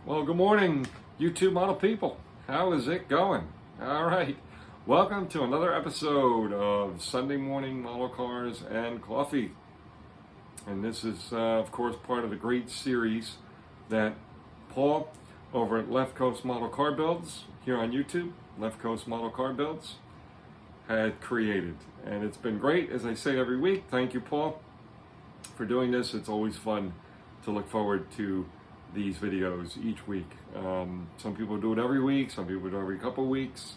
Well, good morning, YouTube model people. How is it going? All right. Welcome to another episode of Sunday Morning Model Cars and Coffee. And this is, of course, part of the great series that Paul over at Left Coast Model Car Builds here on YouTube, Left Coast Model Car Builds, had created. And it's been great, as I say every week. Thank you, Paul, for doing this. It's always fun to look forward to these videos each week. Some people do it every week, some people do it every couple of weeks,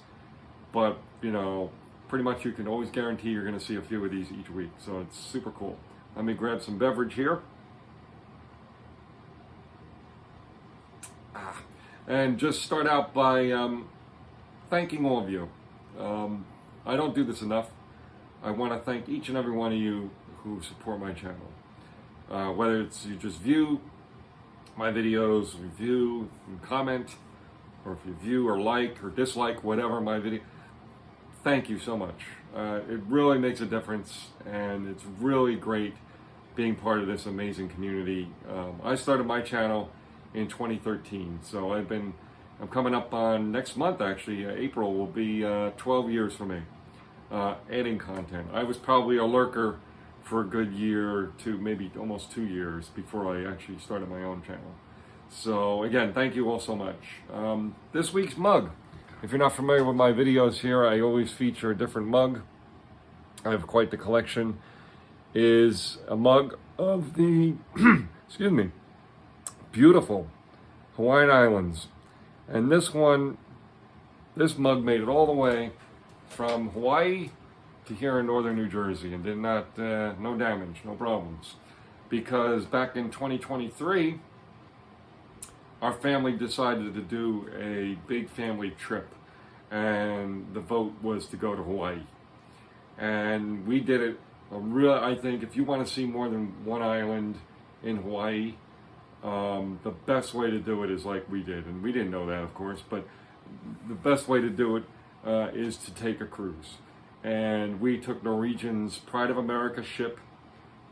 but pretty much you can always guarantee you're going to see a few of these each week, so it's super cool. Let me grab some beverage here. And just start out by thanking all of you. I don't do this enough. I want to thank each and every one of you who support my channel. Whether it's you just view my videos, review and comment, or if you view or like or dislike whatever my video, thank you so much. It really makes a difference, and it's really great being part of this amazing community. I started my channel in 2013, so I'm coming up on next month, actually. April will be 12 years for me adding content. I was probably a lurker for a good year to maybe almost 2 years before I actually started my own channel. So again, thank you all so much. This week's mug, if you're not familiar with my videos here, I always feature a different mug. I have quite the collection. Is a mug of the, excuse me, beautiful Hawaiian Islands. And this mug made it all the way from Hawaii to here in northern New Jersey, and did not, no damage, no problems. Because back in 2023, our family decided to do a big family trip, and the vote was to go to Hawaii. And we did it, I think if you want to see more than one island in Hawaii, the best way to do it is like we did. And we didn't know that, of course, but the best way to do it is to take a cruise. And we took Norwegian's Pride of America ship.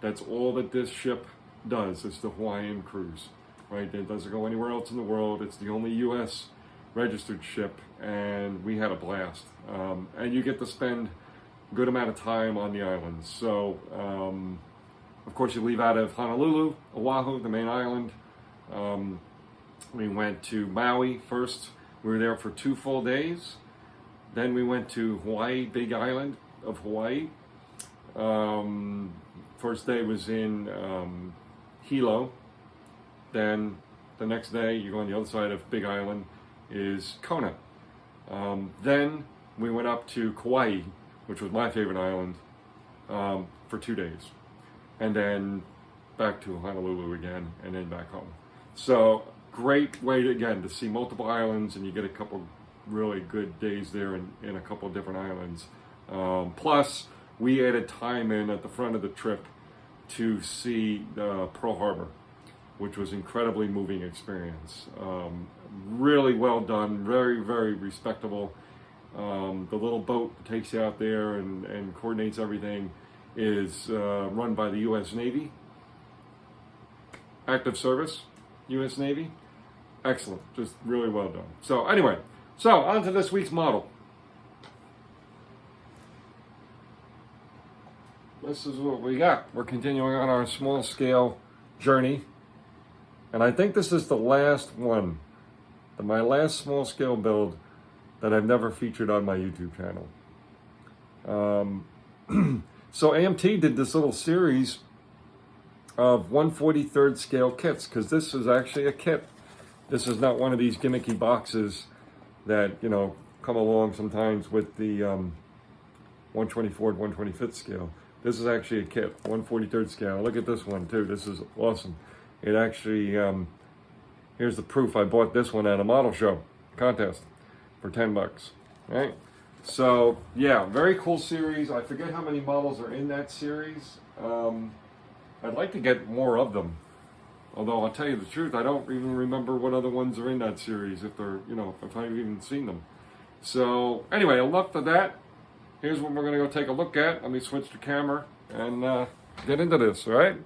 That's all that this ship does, is the Hawaiian cruise, right? It doesn't go anywhere else in the world. It's the only U.S. registered ship, and we had a blast. And you get to spend a good amount of time on the islands. So, of course, you leave out of Honolulu, Oahu, the main island. We went to Maui first. We were there for 2 full days. Then we went to Hawaii, Big Island of Hawaii. First day was in Hilo. Then the next day, you go on the other side of Big Island, is Kona. Then we went up to Kauai, which was my favorite island, for 2 days. And then back to Honolulu again, and then back home. So great way to see multiple islands, and you get a couple really good days there in a couple of different islands. Plus, we added time in at the front of the trip to see Pearl Harbor, which was incredibly moving experience. Really well done, very, very respectable. The little boat that takes you out there and coordinates everything is run by the U.S. Navy. Active service, U.S. Navy. Excellent, just really well done. So anyway, so on to this week's model. This is what we got. We're continuing on our small scale journey. And I think this is the last one, my last small scale build that I've never featured on my YouTube channel. So AMT did this little series of 1/43rd scale kits, because this is actually a kit. This is not one of these gimmicky boxes that, come along sometimes with the 1/24th, 1/25th scale. This is actually a kit, 1/43rd scale. Look at this one too. This is awesome. It actually, here's the proof. I bought this one at a model show contest for $10, right? So yeah, very cool series. I forget how many models are in that series. I'd like to get more of them. Although I'll tell you the truth, I don't even remember what other ones are in that series, if they're, if I've even seen them. So anyway, enough of that. Here's what we're gonna go take a look at. Let me switch the camera and get into this, all right?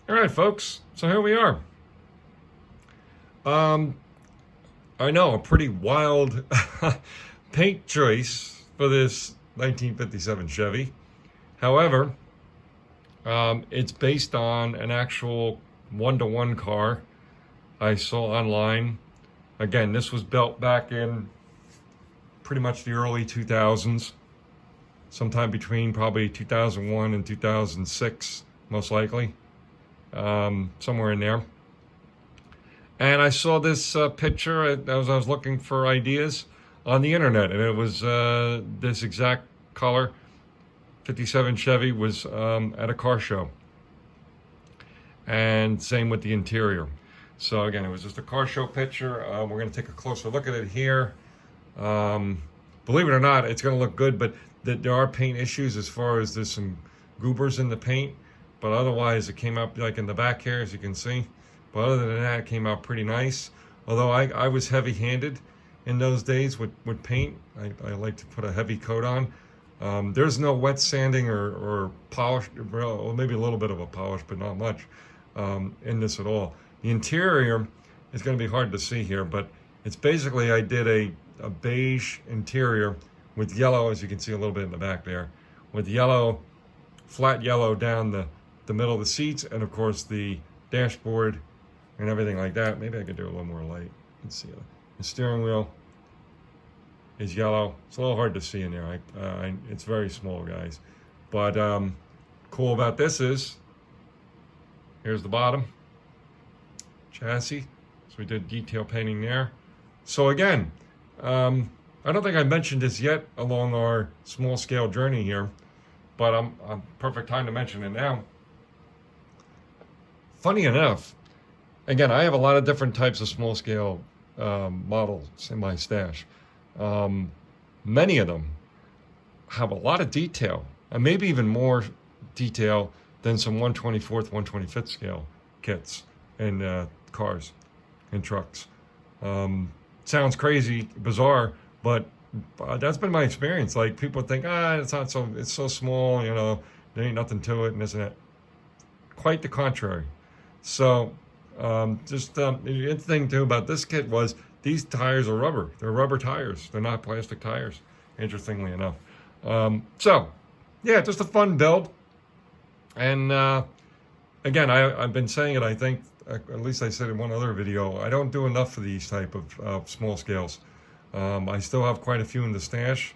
All right, folks, so here we are. I know, a pretty wild paint choice for this 1957 Chevy. However, it's based on an actual one-to-one car I saw online. Again, this was built back in pretty much the early 2000s, sometime between probably 2001 and 2006, most likely, somewhere in there. And I saw this picture as I was looking for ideas on the internet, and it was this exact color. 57 Chevy was at a car show. And same with the interior. So again, it was just a car show picture. We're going to take a closer look at it here. Believe it or not, it's going to look good, but there are paint issues as far as there's some goobers in the paint. But otherwise, it came out like in the back here, as you can see. But other than that, it came out pretty nice. Although I was heavy-handed in those days with paint. I like to put a heavy coat on. There's no wet sanding or polish, well, maybe a little bit of a polish, but not much in this at all. The interior is going to be hard to see here, but it's basically I did a beige interior with yellow, as you can see a little bit in the back there, with yellow, flat yellow down the middle of the seats, and of course the dashboard and everything like that. Maybe I could do a little more light. Let's see. The steering wheel is yellow. It's a little hard to see in there. It's very small, guys. But cool about this is, here's the bottom chassis. So we did detail painting there. So again, I don't think I mentioned this yet along our small scale journey here, but I'm perfect time to mention it now. Funny enough, again, I have a lot of different types of small scale models in my stash. Many of them have a lot of detail, and maybe even more detail than some 1/24th, 1/25th scale kits in cars and trucks. Sounds crazy, bizarre, but that's been my experience. Like, people think, it's so small, you know, there ain't nothing to it, and isn't it? Quite the contrary. So, the interesting thing too about this kit was these tires are rubber. They're rubber tires. They're not plastic tires, interestingly enough. So, yeah, just a fun build. And again, I've been saying it, I think, at least I said in one other video, I don't do enough of these type of small scales. I still have quite a few in the stash.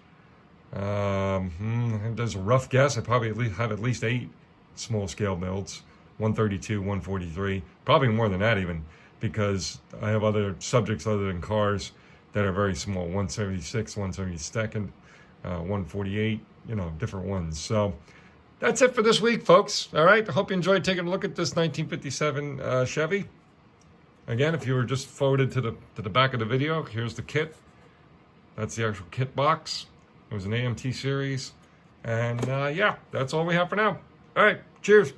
There's a rough guess. I probably have at least 8 small scale builds. 132, 143, probably more than that even, because I have other subjects other than cars that are very small, 176, 172nd, 148, you know, different ones. So that's it for this week, folks. All right, I hope you enjoyed taking a look at this 1957 Chevy. Again, if you were just forwarded to the back of the video, here's the kit. That's the actual kit box. It was an AMT series. And yeah, that's all we have for now. All right, cheers.